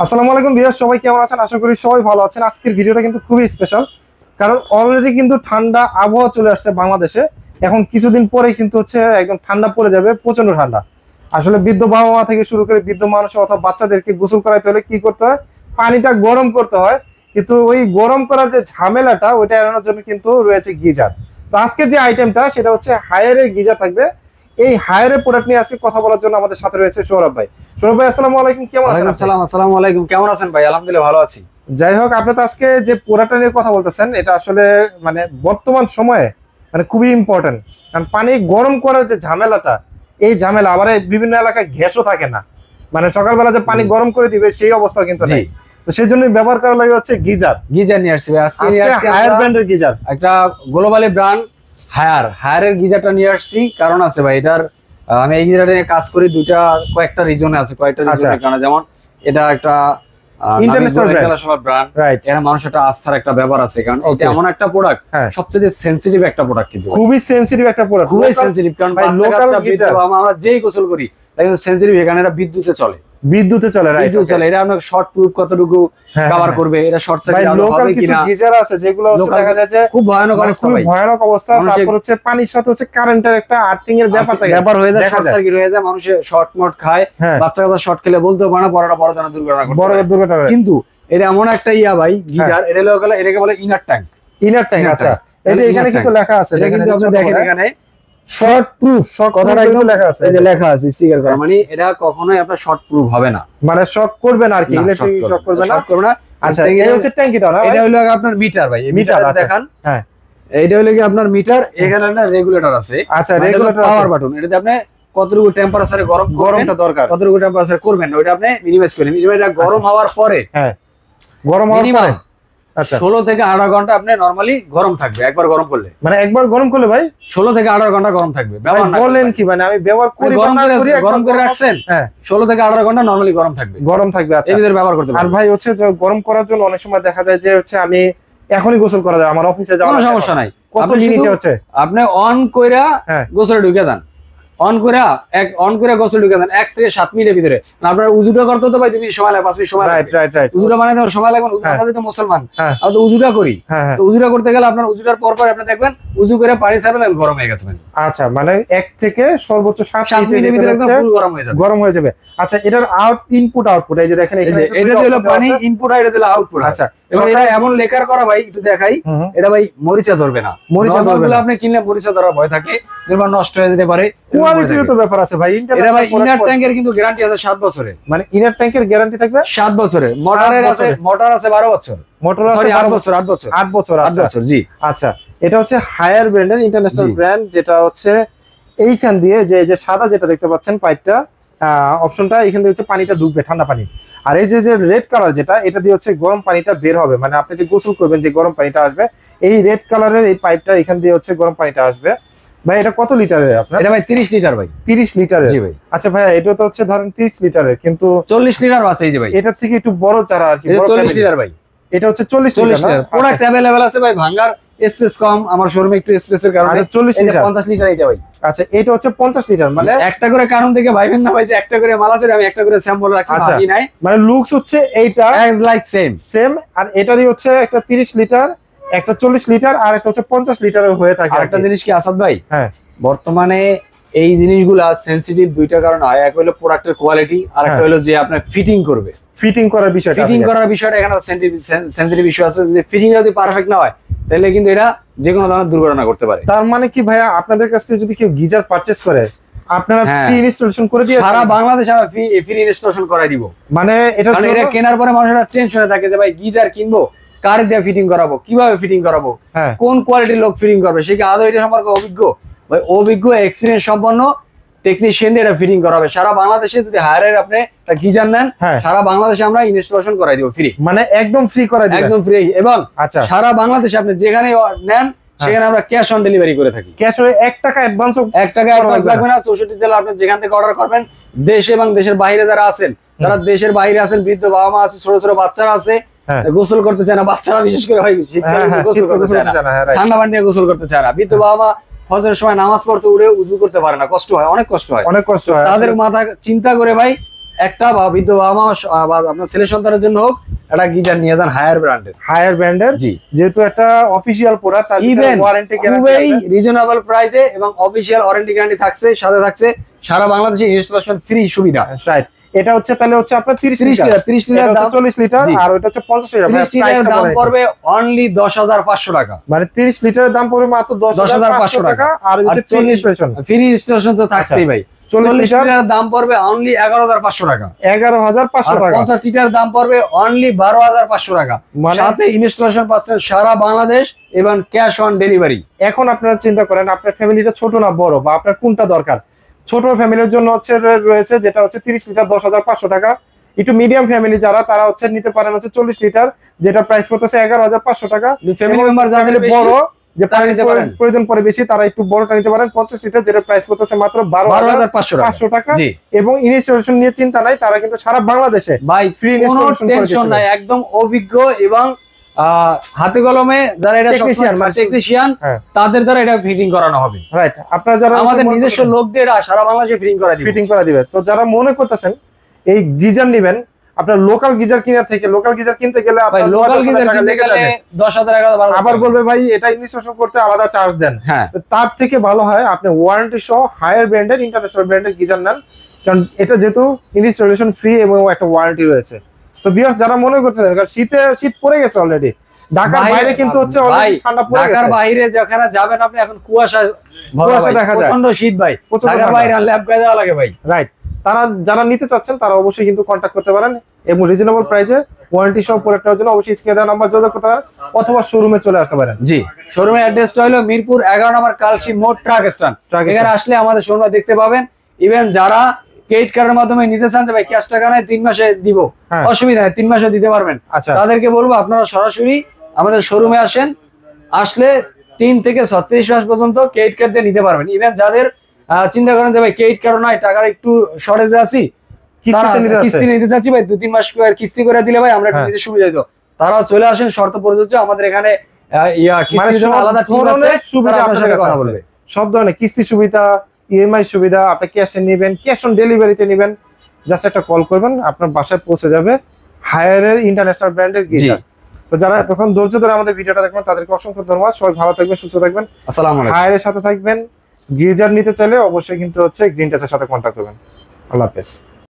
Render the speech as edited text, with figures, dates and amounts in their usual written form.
আসসালামু আলাইকুম ভিউয়ার্স, সবাই কেমন আছেন? আশা করি সবাই ভালো আছেন। আজকের ভিডিওটা কিন্তু খুবই স্পেশাল, কারণ অলরেডি কিন্তু ঠান্ডা আবহাওয়া চলে আসছে বাংলাদেশে। এখন কিছুদিন পরে কিন্তু একদম ঠান্ডা পড়ে যাবে, প্রচন্ড ঠান্ডা। আসলে বৃদ্ধ বাবা মা থেকে শুরু করে বৃদ্ধ মানুষ অথবা বাচ্চাদেরকে গোসল করাইতে হলে কি করতে হয়? পানিটা গরম করতে হয়। কিন্তু ওই গরম করার যে ঝামেলাটা, ওইটা এড়ানোর জন্য কিন্তু রয়েছে গিজার। তো আজকের যে আইটেমটা সেটা হচ্ছে হায়ারের গিজার থাকবে। এই হায়ারের প্রোডাক্ট নিয়ে আজকে কথা বলার জন্য আমাদের সাথে রয়েছে সৌরভ ভাই। সৌরভ ভাই, আসসালামু আলাইকুম, কেমন আছেন? আসসালামু আলাইকুম, কেমন আছেন ভাই? আলহামদুলিল্লাহ ভালো আছি। যাই হোক, আপনি তো আজকে যে প্রোডাক্টটা নিয়ে কথা বলতেছেন, এটা আসলে মানে বর্তমান সময়ে মানে খুবই ইম্পর্টেন্ট। কারণ পানি গরম করার যে ঝামেলাটা, এই ঝামেলা আবার বিভিন্ন এলাকায় গ্যাসও থাকে না। মানে সকালবেলা যে পানি গরম করে দিবে সেই অবস্থা কিন্তু নেই। তো সেই জন্যই ব্যবহার করা লাগে হচ্ছে গিজার নিয়ে আসছি আজকে হায়ার ব্র্যান্ডের গিজার, একটা গ্লোবালি ব্র্যান্ড হায়ারের গিজারটা নিয়ে আসছি। কারণ আছে ভাই, এটার আমি এই গিজারটা নিয়ে কাজ করি কয়েকটা রিজনে আছে, কারণ যেমন এটা একটা ইন্টারন্যাশনাল ব্র্যান্ড, রাইট? এর মানুষের একটা আস্থার একটা ব্যাপার আছে, কারণ এটা এমন একটা প্রোডাক্ট, সবচেয়ে সেনসিটিভ একটা প্রোডাক্ট, কিন্তু খুবই সেনসিটিভ একটা প্রোডাক্ট, খুবই সেনসিটিভ। কারণ আমরা যেই গোসল করি একদম সেনসিটিভ, এখানে এটা বিদ্যুতে চলে, রাইট? এটা আমরা শর্ট প্রুফ কতটুকু কভার করবে, এটা শর্ট সার্কিট লোকাল কিছু গিজার আছে যেগুলো দেখা যায় যে খুব ভয়ানক অবস্থা। তারপর পানির সাথে কারেন্টের একটা আর্থিং এর ব্যাপার হয়ে যায়, শর্ট সার্কিট হয়ে যায়, মানুষের শর্ট মোট খায়, বাচ্চা কাচ্চা শর্ট খেলে বলতেও পারে না, বড় দুর্ঘটনা। কিন্তু এটা এমন একটা ভাই গিজার, এটাকে বলে ইনার ট্যাঙ্ক। আচ্ছা, এই যে এখানে কিন্তু লেখা আছে, এটা কিন্তু আপনি দেখেন এখানে শর্ট প্রুফ, কথাটা একদম লেখা আছে, এই যে লেখা আছে স্টিকার করা, মানে এটা কখনোই আপনার শর্ট প্রুফ হবে না, মানে শক করবে না আর কি, ইলেকট্রিক শক করবে না। আচ্ছা, এই হচ্ছে ট্যাঙ্কিটা না, এটা হলো আপনার মিটার ভাই, মিটার দেখান। হ্যাঁ, এইটা হলো কি আপনার মিটার, এখানে একটা রেগুলেটর আছে। আচ্ছা, রেগুলেটর পাওয়ার বাটন, এটাতে আপনি কতটুকু টেম্পারেচারে গরমটা দরকার, কতটুকু টেম্পারেচার করবেন ওইটা আপনি মিনিমাইজ করেন। এটা গরম হওয়ার পরে, হ্যাঁ, গরম হওয়ার পরে আচ্ছা 16 থেকে 18 ঘন্টা আপনি নরমালি গরম থাকবে। একবার গরম করলে, মানে একবার গরম করলে ভাই 16 থেকে 18 ঘন্টা গরম থাকবে। বলেন কি? মানে আমি ব্যবহার করি, গরম করে রাখছেন, হ্যাঁ, 16 থেকে 18 ঘন্টা নরমালি গরম থাকবে। আচ্ছা, এর ব্যবহার করতে পারেন। আর ভাই গরম করার জন্য অনেক সময় দেখা যায় যে আমি এখনই গোসল করা যায়, আমার অফিসে যাওয়ার কোনো সমস্যা নাই। কত মিনিটে আপনি অন কইরা গোসলে ঢুকে যান, অন করে গোসল ঢুকে দেন 1 থেকে 7 মিনিটের ভিতরে। আপনার উজুটা করতে তো ভাই 2 মিনিট সময় লাগে, 5 মিনিট সময় লাগে, রাইট। উজুটা বানাইতে সময় লাগবে। আমরা যেহেতু মুসলমান, আমরা তো উজুটা করি, তো উজুটা করতে গেলে আপনার উজুটার পর আপনি দেখবেন উজু করে পানি ছাড়বেন, গরম হয়ে গেছে। আচ্ছা, মানে 1 থেকে সর্বোচ্চ 7 মিনিটের ভিতরে একদম ফুল গরম হয়ে যাবে। আচ্ছা, এটার ইনপুট আউটপুট, এই যে দেখেন এখানে এটা হলো পানি ইনপুট, আর এটা হলো আউটপুট। আচ্ছা, এবং এটা এমন লেকার করা ভাই, একটু দেখাই, এটা ভাই মরিচা ধরবে না। মরিচা ধরবে না, আপনি কিনলে মরিচা ধরার ভয় থাকে, যেমন নষ্ট হয়ে যেতে পারে। কোয়ালিটির তো ব্যাপার আছে ভাই। এটা ভাই ইনার ট্যাঙ্কের কিন্তু গ্যারান্টি আছে 7 বছরের, মানে ইনার ট্যাঙ্কের গ্যারান্টি থাকবে 7 বছরের। মোটর আছে 12 বছর, মোটর আছে 8 বছর। আচ্ছা জি। আচ্ছা, এটা হচ্ছে হায়ার ব্র্যান্ডের ইন্টারন্যাশনাল ব্র্যান্ড, যেটা হচ্ছে এইখান দিয়ে যে সাদা যেটা দেখতে পাচ্ছেন পাইপটা, অপশনটা এখান দিয়ে পানিটা ঢুকবে, ঠান্ডা পানি। আর এই যে রেড কালার যেটা, এটা দিয়ে গরম পানিটা বের হবে, মানে আপনি যে গোসল করবেন যে গরম পানিটা আসবে, এই রেড কালারের এই পাইপটা এখান দিয়ে গরম পানিটা আসবে। ভাই এটা কত লিটারের আপনার? এটা ভাই 30 লিটার ভাই। 30 লিটারের? জি ভাই। আচ্ছা ভাই, এটা তো ধরেন 30 লিটারের, কিন্তু 40 লিটার আছে এই যে ভাই, এটার থেকে একটু বড় চারা আর কি, 40 লিটার ভাই। এটা হচ্ছে 40 লিটার। প্রোডাক্ট अवेलेबल আছে ভাই, ভাঙার স্পেস কম, আমার শোরুমে একটু স্পেসের কারণে 40 লিটার। 50 লিটার এটা ভাই। আচ্ছা, এটা হচ্ছে 50 লিটার, মানে একটা করে কারণ থেকে ভাইবেন না ভাই যে একটা করে মাল আছে, আমি একটা করে স্যাম্পল রাখছি, বাকি নাই। মানে লুকস হচ্ছে এইটা এজ লাইক সেম, আর এটারই একটা 30 লিটার, একটা 40 লিটার, আর একটা 50 লিটারের হয়ে থাকে। একটা জিনিস কি আসাদ ভাই, হ্যাঁ, বর্তমানে এই জিনিসগুলা সেনসিটিভ দুইটা কারণ হয়। এক হলো প্রোডাক্টের কোয়ালিটি, আর একটা হলো যে আপনার ফিটিং করার বিষয়টা এখানে সেনসিটিভ ইস্যু আছে। যদি ফিটিং যদি পারফেক্ট না হয়, তাহলে কিন্তু এটা যে কোনো ধরনের দুর্ঘটনা করতে পারে। তার মানে কি ভাইয়া, আপনাদের কাছ থেকে যদি কেউ গিজার পারচেজ করে, আপনারা ফ্রি ইনস্টলেশন করে দিয়ে সারা বাংলাদেশে আমরা ফ্রি ইনস্টলেশন করাই দিব। মানে এটা কেনার পরে মানুষরা টেনশনে থাকে যে ভাই গিজার কিনবো, কার দিয়ে ফিটিং করাবো, কিভাবে ফিটিং করাবো, কোন কোয়ালিটির লোক ফিটিং করবে, সে কি আদৌ এটা সম্পর্কে অভিজ্ঞ এক্সপিরিয়েন্স সম্পন্ন টেকনিশিয়ান দিয়ে এটা ফিটিং করা হবে। সারা বাংলাদেশে যদি হায়ারের আপনি একটা গিজার নেন, সারা বাংলাদেশে আমরা ইনস্টলেশন করাই দিব ফ্রি, মানে একদম ফ্রি করাই দিব, একদম ফ্রি। এবং সারা বাংলাদেশে আপনি যেখানে নেন সেখানে আমরা ক্যাশ অন ডেলিভারি করে থাকি। ক্যাশ হলে 1 টাকা অ্যাডভান্স লাগবে না। 64 জেলা আপনি যেখান থেকে অর্ডার করবেন, দেশ এবং দেশের বাইরে যারা আছেন, তারা দেশের বাইরে আছেন, বৃদ্ধ বাবা মা আছে, ছোট ছোট বাচ্চারা আছে, গোসল করতে চায় না, বাচ্চারা বিশেষ করে হয় গোসল করতে চায় না, ঠান্ডা পানি দিয়ে গোসল করতে চায় না, বৃদ্ধ বাবা মা ফজরের সময় নামাজ পড়তে উঠে উজু করতে পারে না, কষ্ট হয়, অনেক কষ্ট হয়। তাদের মাথা চিন্তা করে ভাই একটা বা বিধবা মা বা আপনার ছেলে সন্তানের জন্য হোক একটা গিজার নিয়ে যান হায়ার ব্র্যান্ডের। হায়ার ব্র্যান্ডের, জি, যেহেতু একটা অফিশিয়াল প্রোডাক্ট, তার ইভেন ওয়ারেন্টি গ্যারান্টি খুবই আছে রিজনেবল প্রাইসে এবং অফিশিয়াল ওয়ারেন্টি গ্যারান্টি থাকছে, সাথে থাকছে সারা বাংলাদেশে ইনস্টলেশন ফ্রি সুবিধা। রাইট, এটা হচ্ছে তাহলে হচ্ছে আপনার 30 30 লিটার, লিটার 30 লিটার দাম 40 লিটার, জি। আর ওটা হচ্ছে 50 লিটার। 30 লিটারের দাম পড়বে অনলি 10,500 টাকা, মানে 30 লিটারের দাম পড়বে মাত্র 10,500 টাকা। আর যদি ফ্রি ইনস্টলেশন, ফ্রি ইনস্টলেশন তো থাকছেই ভাই। 40 লিটার লিটারের দাম পড়বে অনলি 11,500 টাকা, 11,500 টাকা। 50 লিটার দাম পড়বে অনলি 12,500 টাকা, মানে সাথে ইনস্টলেশন পাচ্ছেন সারা বাংলাদেশ এবং ক্যাশ অন ডেলিভারি। এখন আপনারা চিন্তা করেন আপনার ফ্যামিলিটা ছোট না বড়, বা আপনার কোনটা দরকার। ছোট ফ্যামিলির জন্য হচ্ছে রয়েছে যেটা হচ্ছে 30 লিটার 10,500 টাকা। একটু মিডিয়াম ফ্যামিলি যারা, তারা হচ্ছে নিতে পারেন হচ্ছে 40 লিটার, যেটা প্রাইস করতেছে 11,500 টাকা। ফ্যামিলি মেম্বার যারা বড়, যে তারা নিতে পারেন। প্রয়োজন পড়ে বেশি, তারা একটু বড়টা নিতে পারেন 50 লিটার, যেটা প্রাইস করতেছে মাত্র 12,500 টাকা। জি, এবং ইনস্টলেশন নিয়ে চিন্তা নাই, তারা কিন্তু সারা বাংলাদেশে ভাই ফ্রি কোনো ইনস্টলেশন করে টেনশন দিচ্ছে। নাই, একদম অভিজ্ঞ এবং হাতে কলমে যারা এটা টেকনিশিয়ান হ্যাঁ। তাদের দ্বারা এটা ফিটিং করানো হবে। রাইট, আপনারা যারা আমাদের নিজস্ব লোক দিয়ে এটা সারা বাংলাদেশে ফিটিং করা দিবে। ফিটিং করে দিবে। তো যারা মনে করতেছেন এই গিজার নেবেন, আপনার লোকাল গিজার কিনার থেকে, লোকাল গিজার কিনতে গেলে ভাই আপনার লোকাল 9,000 গিজার টাকা কিনতে লেগে গেলে যাবে। 10,000 টাকা আবার বলবে ভাই এটা ইনস্টলেশন করতে আলাদা চার্জ দেন। হ্যাঁ, তো তার থেকে ভালো হয় আপনি ওয়ারেন্টি সহ হায়ার ব্র্যান্ডের, ইন্টারন্যাশনাল ব্র্যান্ডের গিজার নেন, কারণ এটা যেহেতু ইনস্টলেশন ফ্রি এবং একটা ওয়ারেন্টি রয়েছে। তো ভিউয়ার্স যারা মনে করতেছেন, কারণ শীত পড়ে গেছে অলরেডি, ঢাকার বাইরে কিন্তু হচ্ছে অলরেডি ঠান্ডা পড়ে গেছে। ঢাকার বাইরে যেখানে যাবেন আপনি এখন কুয়াশা দেখা যায়, প্রচন্ড শীত ভাই, ঢাকার বাইরে ল্যাব গায়ে দেওয়া লাগে ভাই। রাইট, তারা যারা নিতে চাচ্ছেন তারা অবশ্যই কিন্তু কন্ট্যাক্ট করতে পারেন এবং রিজনেবল প্রাইসে ওয়ারেন্টি সহ প্রোডাক্টের জন্য অবশ্যই স্ক্রিনে দেওয়া নাম্বার যোগাযোগ করতে পারেন, অথবা শোরুমে চলে আসতে পারেন। জি, শোরুমের অ্যাড্রেসটা হলো মিরপুর 11 নম্বর কালশি মোড় ট্রাক স্ট্যান্ড। এখানে আসলে আমাদের শোরুমে দেখতে পাবেন। ইভেন যারা ক্রেডিট কার্ডের মাধ্যমে নিতে চান যে ভাই ক্যাশ টাকা নাই 3 মাসে দিব, অসুবিধা নেই, 3 মাসে দিতে পারবেন। আচ্ছা, তাদেরকে বলবো আপনারা সরাসরি আমাদের শোরুমে আসেন, আসলে 3 থেকে 36 মাস পর্যন্ত ক্রেডিট কার্ড দিয়ে নিতে পারবেন। ইভেন যাদের চিন্তা করেন যে ভাই ক্রেডিট কার্ড নাই, টাকার একটু শর্টেজে আছি, কিস্তি নিতে চাচ্ছি ভাই 2-3 মাস কিস্তি করে দিলে ভাই আমরা একটু নিতে সুবিধা দিত, তারা চলে আসেন, শর্ত প্রযোজ্য। আমাদের এখানে কিস্তির জন্য আলাদা টিম আছে, সুবিধা আপনার সাথে কথা বলবে। সব ধরনের কিস্তি সুবিধা, ইএমআই সুবিধা, আপনি ক্যাশে নেবেন, ক্যাশ অন ডেলিভারিতে নেবেন, জাস্ট একটা কল করবেন, আপনার বাসায় পৌঁছে যাবে হায়ারের ইন্টারন্যাশনাল ব্র্যান্ডের গিজার। তো যারা তখন ধৈর্য ধরে আমাদের ভিডিওটা দেখবেন তাদেরকে অসংখ্য ধন্যবাদ। সবাই ভালো থাকবেন, সুস্থ থাকবেন, আসসালামু আলাইকুম। হায়ারের সাথে থাকবেন। গিজার নিতে চাইলে অবশ্যই কিন্তু হচ্ছে গ্রিন টাচের সাথে কন্ট্যাক্ট করবেন। আল্লাহ হাফেজ।